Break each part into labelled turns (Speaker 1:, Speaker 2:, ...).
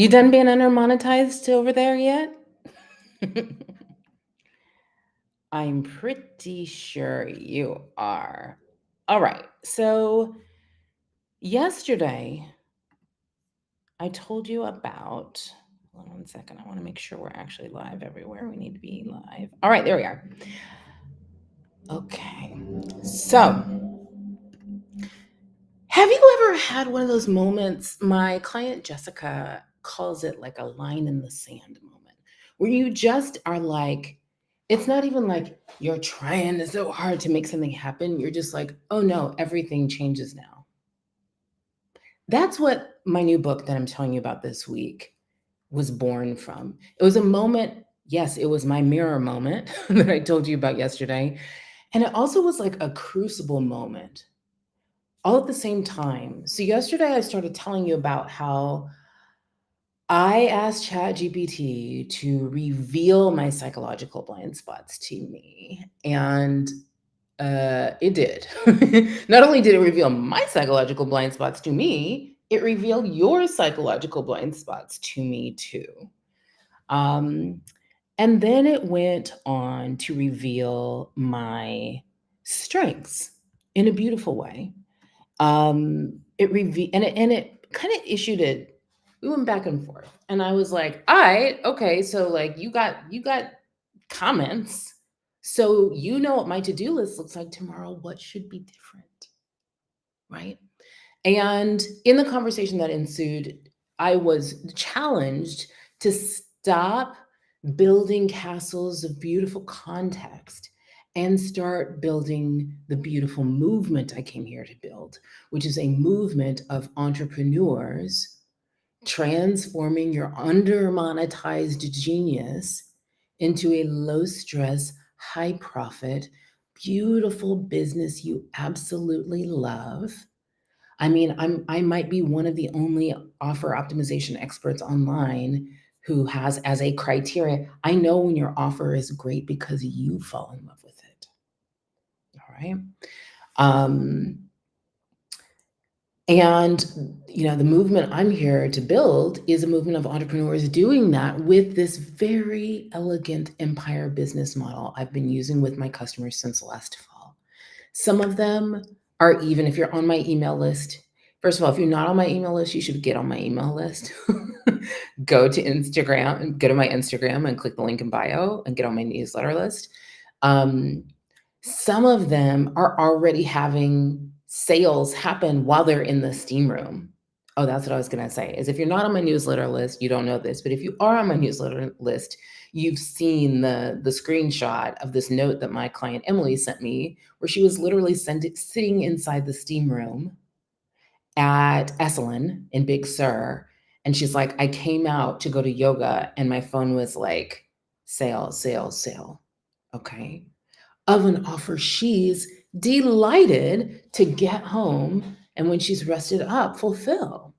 Speaker 1: You done being under-monetized over there yet? I'm pretty sure you are. All right. So yesterday, I told you about. Hold on one second. I want to make sure we're actually live everywhere. We need to be live. All right, there we are. Okay. So, have you ever had one of those moments? My client Jessica calls it like a line in the sand moment, where you just are like, it's not even like you're trying so hard to make something happen. You're just like, oh no, everything changes now. That's what my new book that I'm telling you about this week was born from. It was a moment, yes, it was my mirror moment that I told you about yesterday. And it also was like a crucible moment all at the same time. So yesterday I started telling you about how I asked ChatGPT to reveal my psychological blind spots to me, and it did. Not only did it reveal my psychological blind spots to me, it revealed your psychological blind spots to me too. Um, and then it went on to reveal my strengths in a beautiful way. It kind of issued it. We went back and forth, and I was like, all right, okay, so like you got comments, so you know what my to-do list looks like tomorrow. What should be different, right? And in the conversation that ensued, I was challenged to stop building castles of beautiful context and start building the beautiful movement I came here to build, which is a movement of entrepreneurs transforming your under monetized genius into a low stress, high profit, beautiful business you absolutely love. I mean, I might be one of the only offer optimization experts online who has as a criteria, I know when your offer is great because you fall in love with it. All right. Um, and the movement I'm here to build is a movement of entrepreneurs doing that with this very elegant empire business model I've been using with my customers since last fall. Some of them are, even if you're on my email list. First of all, if you're not on my email list, you should get on my email list. Go to Instagram, go to my Instagram and click the link in bio and get on my newsletter list. Um, some of them are already having sales happen while they're in the steam room. Oh, that's what I was going to say, is if you're not on my newsletter list, you don't know this. But if you are on my newsletter list, you've seen the screenshot of this note that my client Emily sent me, where she was literally sitting inside the steam room at Esalen in Big Sur. And she's like, I came out to go to yoga and my phone was like, sale, sale, sale. Okay. Of an offer she's delighted to get home and when she's rested up, fulfill.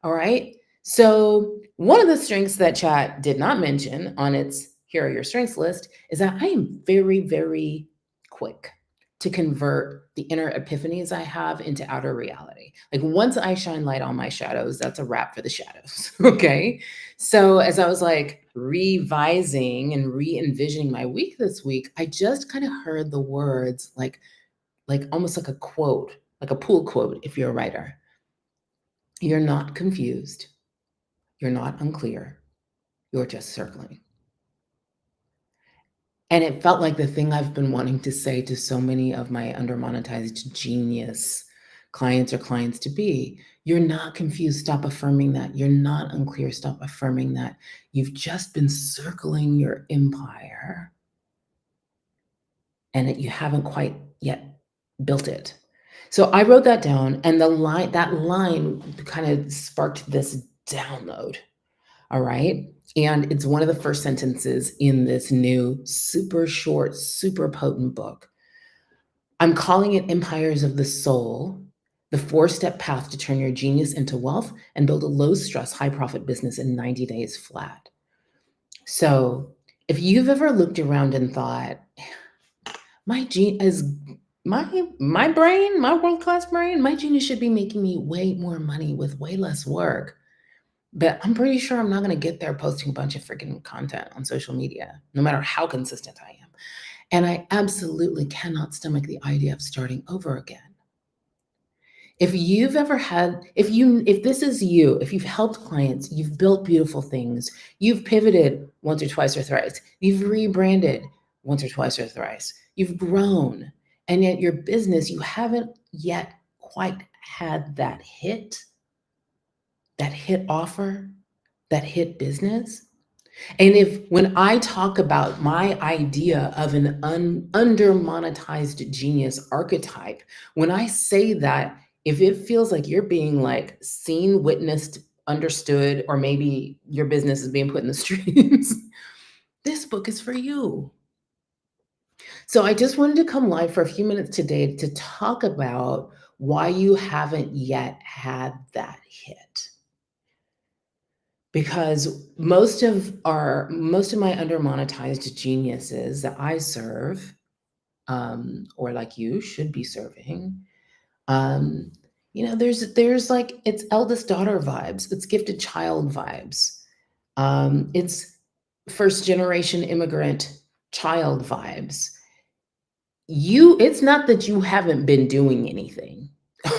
Speaker 1: All right. So, one of the strengths that chat did not mention on its here are your strengths list is that I am very, very quick to convert the inner epiphanies I have into outer reality. Like, once I shine light on my shadows, that's a wrap for the shadows. Okay. So, as I was like revising and re envisioning my week this week, I just kind of heard the words like almost like a quote, like a pool quote if you're a writer. You're not confused. You're not unclear. You're just circling. And it felt like the thing I've been wanting to say to so many of my under-monetized genius clients or clients to be. You're not confused. Stop affirming that. You're not unclear. Stop affirming that. You've just been circling your empire and that you haven't quite yet built it. So I wrote that down, and that line kind of sparked this download. All right. And it's one of the first sentences in this new, super short, super potent book. I'm calling it Empires of the Soul, the 4-step path to turn your genius into wealth and build a low stress, high profit business in 90 days flat. So if you've ever looked around and thought, my brain, my world-class brain, my genius should be making me way more money with way less work. But I'm pretty sure I'm not going to get there posting a bunch of freaking content on social media, no matter how consistent I am. And I absolutely cannot stomach the idea of starting over again. If you've ever had, if this is you, if you've helped clients, you've built beautiful things, you've pivoted once or twice or thrice, you've rebranded once or twice or thrice, you've grown, and yet your business, you haven't yet quite had that hit offer, that hit business. And when I talk about my idea of an under-monetized genius archetype, when I say that, if it feels like you're being like seen, witnessed, understood, or maybe your business is being put in the streets, this book is for you. So I just wanted to come live for a few minutes today to talk about why you haven't yet had that hit. Because most of my under-monetized geniuses that I serve, or like you should be serving, um, there's like, it's eldest daughter vibes, it's gifted child vibes, it's first generation immigrant child vibes. It's not that you haven't been doing anything.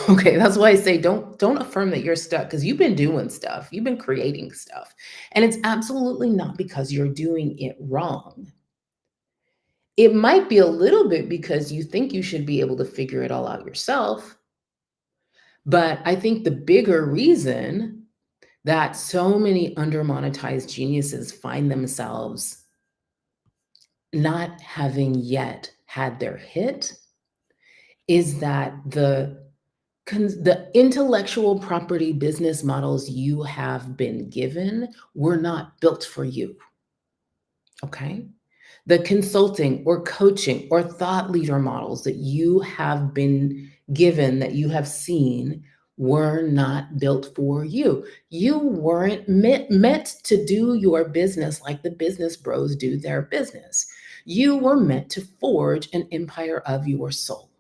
Speaker 1: Okay, that's why I say don't affirm that you're stuck, because you've been doing stuff. You've been creating stuff. And it's absolutely not because you're doing it wrong. It might be a little bit because you think you should be able to figure it all out yourself. But I think the bigger reason that so many under-monetized geniuses find themselves not having yet had their hit is that the intellectual property business models you have been given were not built for you. Okay? The consulting or coaching or thought leader models that you have been given, that you have seen, were not built for you. You weren't meant to do your business like the business bros do their business. You were meant to forge an empire of your soul.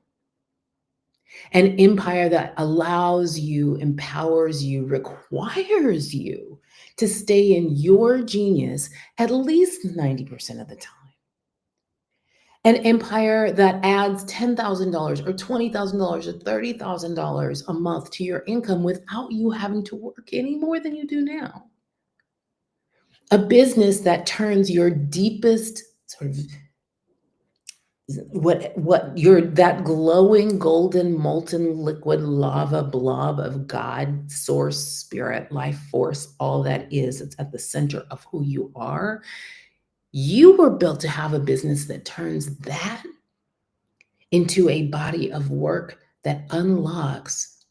Speaker 1: An empire that allows you, empowers you, requires you to stay in your genius at least 90% of the time. An empire that adds $10,000 or $20,000 or $30,000 a month to your income without you having to work any more than you do now. A business that turns your deepest sort of that glowing golden molten liquid lava blob of God, source, spirit, life force, all that is, it's at the center of who you are. You were built to have a business that turns that into a body of work that unlocks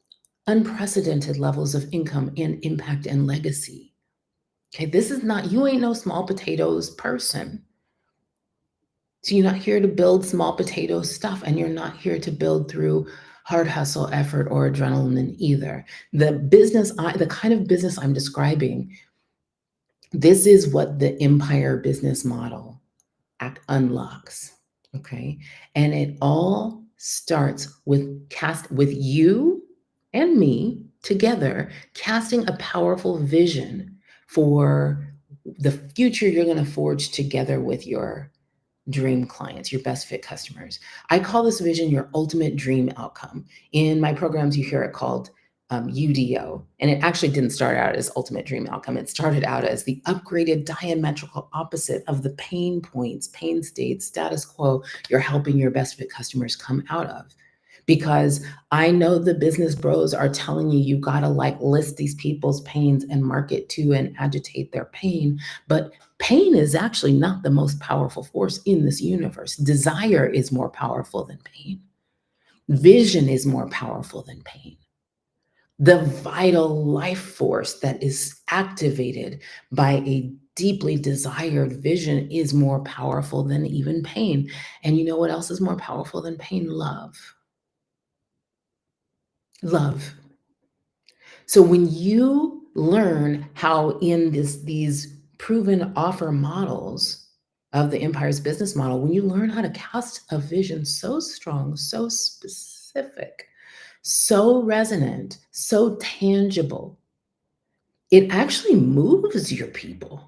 Speaker 1: unprecedented levels of income and impact and legacy. Okay, you ain't no small potatoes person. So you're not here to build small potato stuff, and you're not here to build through hard hustle, effort, or adrenaline either. The kind of business I'm describing, this is what the empire business model unlocks. Okay. And it all starts with you and me together, casting a powerful vision for the future you're going to forge together with your dream clients, your best fit customers. I call this vision your ultimate dream outcome. In my programs, you hear it called UDO. And it actually didn't start out as ultimate dream outcome. It started out as the upgraded diametrical opposite of the pain points, pain states, status quo you're helping your best fit customers come out of. Because I know the business bros are telling you got to like list these people's pains and market to and agitate their pain. But pain is actually not the most powerful force in this universe. Desire is more powerful than pain. Vision is more powerful than pain. The vital life force that is activated by a deeply desired vision is more powerful than even pain. And you know what else is more powerful than pain? Love. Love. So when you learn how in these proven offer models of the empire's business model, when you learn how to cast a vision so strong, so specific, so resonant, so tangible, it actually moves your people.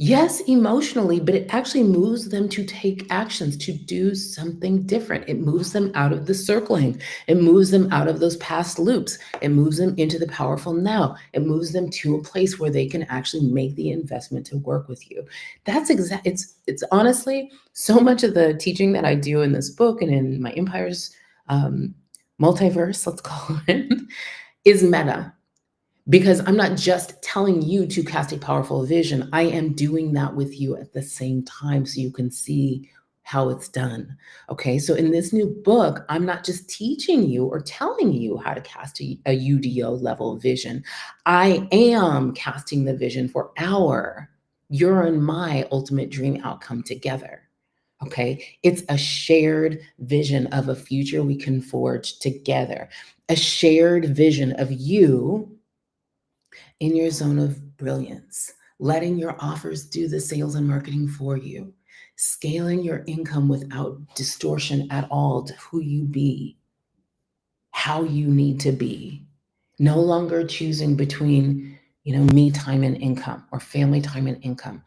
Speaker 1: Yes, emotionally, but it actually moves them to take actions, to do something different. It moves them out of the circling. It moves them out of those past loops. It moves them into the powerful now. It moves them to a place where they can actually make the investment to work with you. It's honestly so much of the teaching that I do in this book and in my Empire's um, multiverse, let's call it, is meta, because I'm not just telling you to cast a powerful vision. I am doing that with you at the same time so you can see how it's done. Okay. So in this new book, I'm not just teaching you or telling you how to cast a UDO level vision. I am casting the vision for your and my ultimate dream outcome together. Okay. It's a shared vision of a future we can forge together, a shared vision of you in your zone of brilliance, letting your offers do the sales and marketing for you, scaling your income without distortion at all to who you be, how you need to be, no longer choosing between, me time and income or family time and income,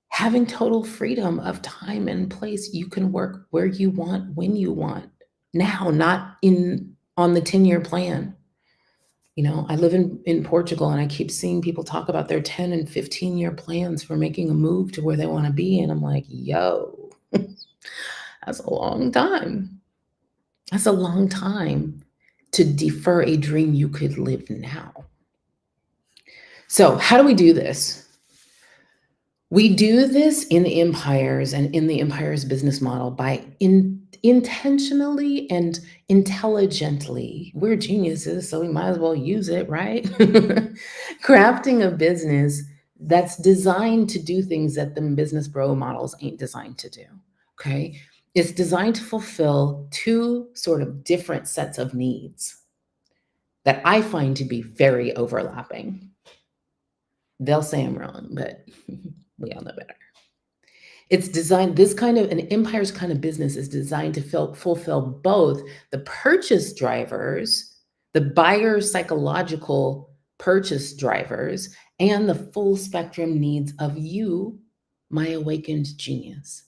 Speaker 1: having total freedom of time and place. You can work where you want, when you want, now, not in on the 10-year plan. I live in Portugal, and I keep seeing people talk about their 10 and 15-year plans for making a move to where they want to be. And I'm like, yo, that's a long time. That's a long time to defer a dream you could live now. So, how do we do this? We do this in the empires and in the empire's business model by intentionally and intelligently. We're geniuses, so we might as well use it, right? Crafting a business that's designed to do things that the business bro models ain't designed to do. Okay. It's designed to fulfill two sort of different sets of needs that I find to be very overlapping. They'll say I'm wrong, but we all know better. It's designed, this kind of an empire's kind of business is designed to fulfill both the purchase drivers, the buyer psychological purchase drivers, and the full spectrum needs of you, my awakened genius.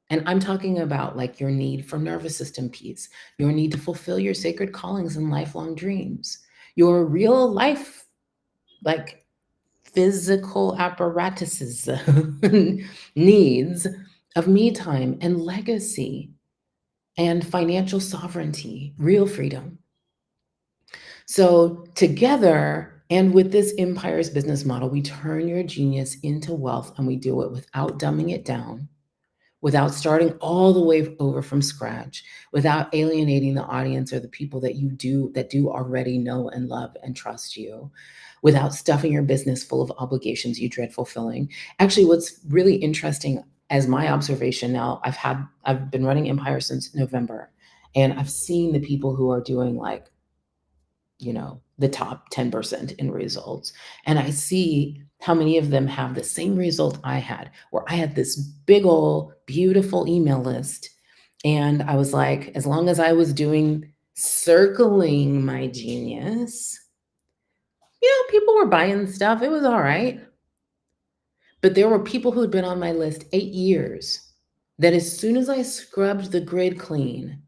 Speaker 1: And I'm talking about like your need for nervous system peace, your need to fulfill your sacred callings and lifelong dreams, your real life, like physical apparatuses needs of me time and legacy and financial sovereignty, real freedom. So together, and with this empire's business model, we turn your genius into wealth, and we do it without dumbing it down, without starting all the way over from scratch, without alienating the audience or the people that do already know and love and trust you, without stuffing your business full of obligations you dread fulfilling. Actually, what's really interesting as my observation now, I've been running Empire since November, and I've seen the people who are doing like, the top 10% in results. And I see how many of them have the same result I had, where I had this big old beautiful email list. And I was like, as long as I was doing circling my genius, people were buying stuff. It was all right. But there were people who had been on my list 8 years that as soon as I scrubbed the grid clean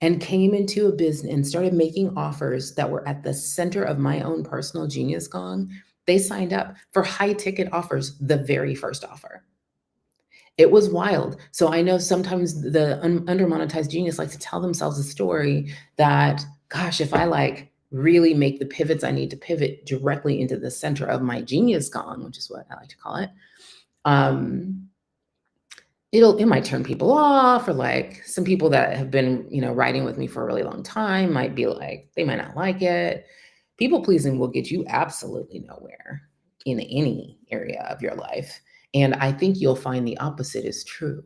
Speaker 1: and came into a business and started making offers that were at the center of my own personal genius gong, they signed up for high ticket offers the very first offer. It was wild. So I know sometimes the under-monetized genius like to tell themselves a story that, gosh, if I like really make the pivots I need to pivot directly into the center of my genius gong, which is what I like to call it, um, it might turn people off, or like some people that have been, riding with me for a really long time might be like, they might not like it. People pleasing will get you absolutely nowhere in any area of your life. And I think you'll find the opposite is true,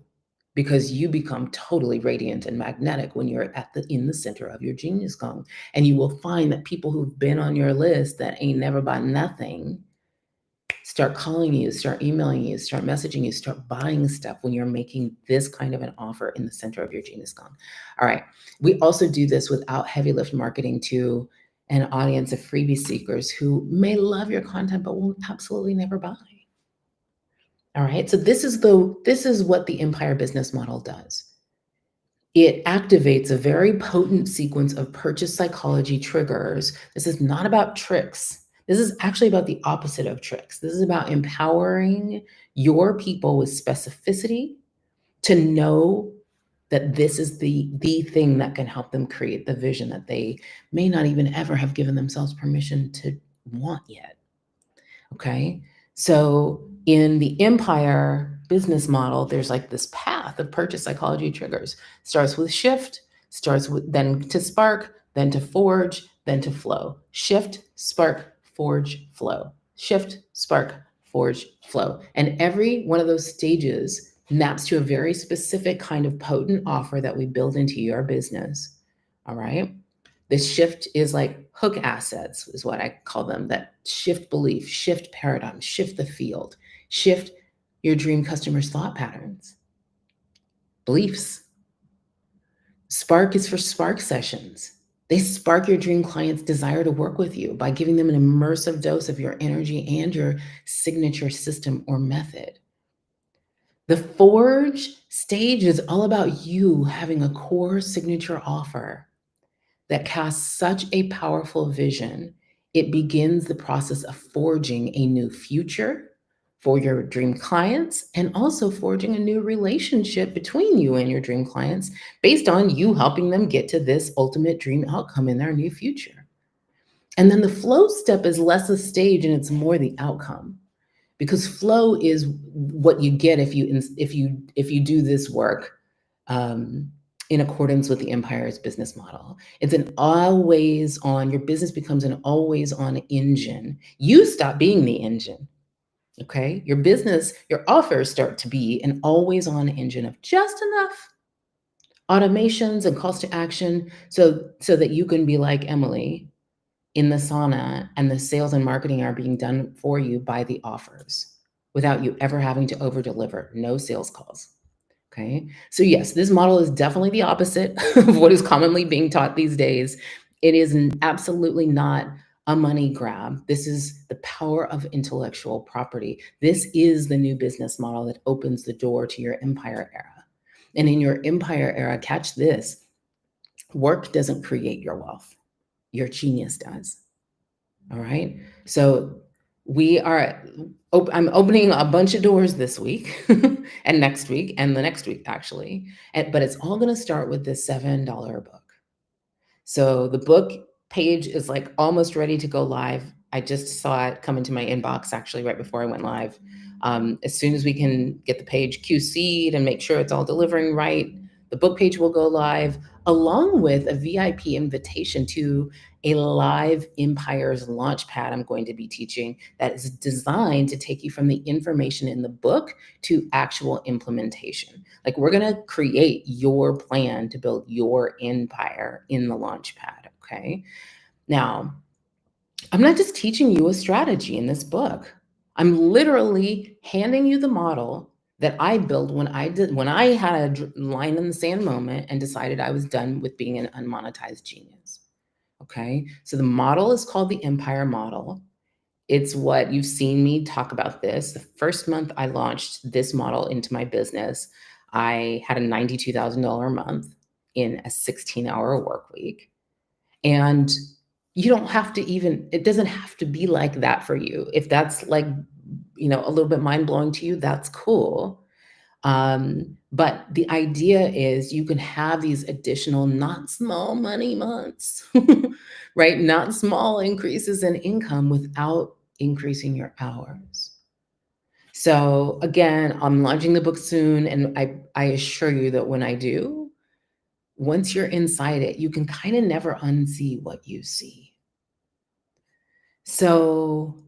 Speaker 1: because you become totally radiant and magnetic when you're in the center of your genius gong. And you will find that people who've been on your list that ain't never bought nothing start calling you, start emailing you, start messaging you, start buying stuff when you're making this kind of an offer in the center of your genius gong. All right. We also do this without heavy lift marketing to an audience of freebie seekers who may love your content but will absolutely never buy. All right. So this is what the empire business model does. It activates a very potent sequence of purchase psychology triggers. This is not about tricks. This is actually about the opposite of tricks. This is about empowering your people with specificity to know that this is the thing that can help them create the vision that they may not even ever have given themselves permission to want yet. Okay. So in the empire business model, there's like this path of purchase psychology triggers. Starts with shift, starts with then to spark, then to forge, then to flow. Shift, spark, forge, flow. Shift, spark, forge, flow. And every one of those stages maps to a very specific kind of potent offer that we build into your business. All right. This shift is like hook assets, is what I call them, that shift belief, shift paradigm, shift the field, shift your dream customer's thought patterns, beliefs. Spark is for spark sessions. They spark your dream client's desire to work with you by giving them an immersive dose of your energy and your signature system or method. The forge stage is all about you having a core signature offer that casts such a powerful vision, it begins the process of forging a new future for your dream clients and also forging a new relationship between you and your dream clients based on you helping them get to this ultimate dream outcome in their new future. And then the flow step is less a stage and it's more the outcome. Because flow is what you get if you do this work in accordance with the empire's business model. It's an always on, your business becomes an always on engine. You stop being the engine. Okay. Your business, your offers start to be an always on engine of just enough automations and calls to action so that you can be like Emily in the sauna and the sales and marketing are being done for you by the offers without you ever having to over deliver. No sales calls. Okay. So yes, this model is definitely the opposite of what is commonly being taught these days. It is absolutely not a money grab. This is the power of intellectual property. This is the new business model that opens the door to your empire era. And in your empire era, catch this, work doesn't create your wealth. Your genius does. All right. So I'm opening a bunch of doors this week and next week and the next week, actually. But it's all going to start with this $7 book. So the book page is like almost ready to go live. I just saw it come into my inbox actually right before I went live. As soon as we can get the page QC'd and make sure it's all delivering right, the book page will go live along with a VIP invitation to a live Empires Launchpad I'm going to be teaching that is designed to take you from the information in the book to actual implementation. Like we're going to create your plan to build your empire in the Launchpad, okay? Now, I'm not just teaching you a strategy in this book. I'm literally handing you the model that I built when I had a line in the sand moment and decided I was done with being an unmonetized genius. Okay. So the model is called the Empire Model. It's what you've seen me talk about this. The first month I launched this model into my business, I had a $92,000 a month in a 16-hour work week. And you don't have to it doesn't have to be like that for you. If that's like, a little bit mind blowing to you, that's cool. But the idea is you can have these additional, not small money months, right? Not small increases in income without increasing your hours. So again, I'm launching the book soon. And I assure you that when I do, once you're inside it, you can kind of never unsee what you see. So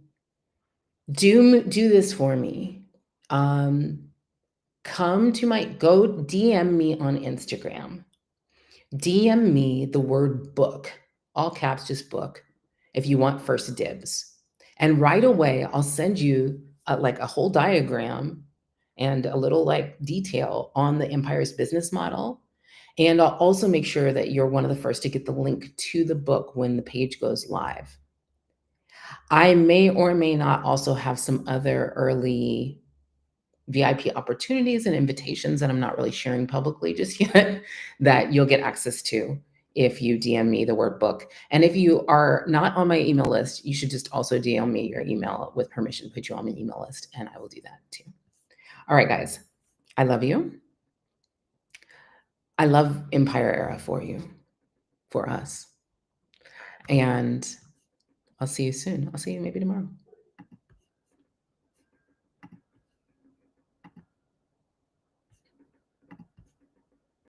Speaker 1: do this for me. Go DM me on Instagram. DM me the word book, all caps, just book, if you want first dibs. And right away, I'll send you a whole diagram and a little detail on the Empire's business model. And I'll also make sure that you're one of the first to get the link to the book when the page goes live. I may or may not also have some other early VIP opportunities and invitations that I'm not really sharing publicly just yet that you'll get access to if you DM me the word book. And if you are not on my email list, you should just also DM me your email with permission to put you on my email list, and I will do that too. All right, guys, I love you. I love Empire Era for you, for us. And I'll see you soon. I'll see you maybe tomorrow.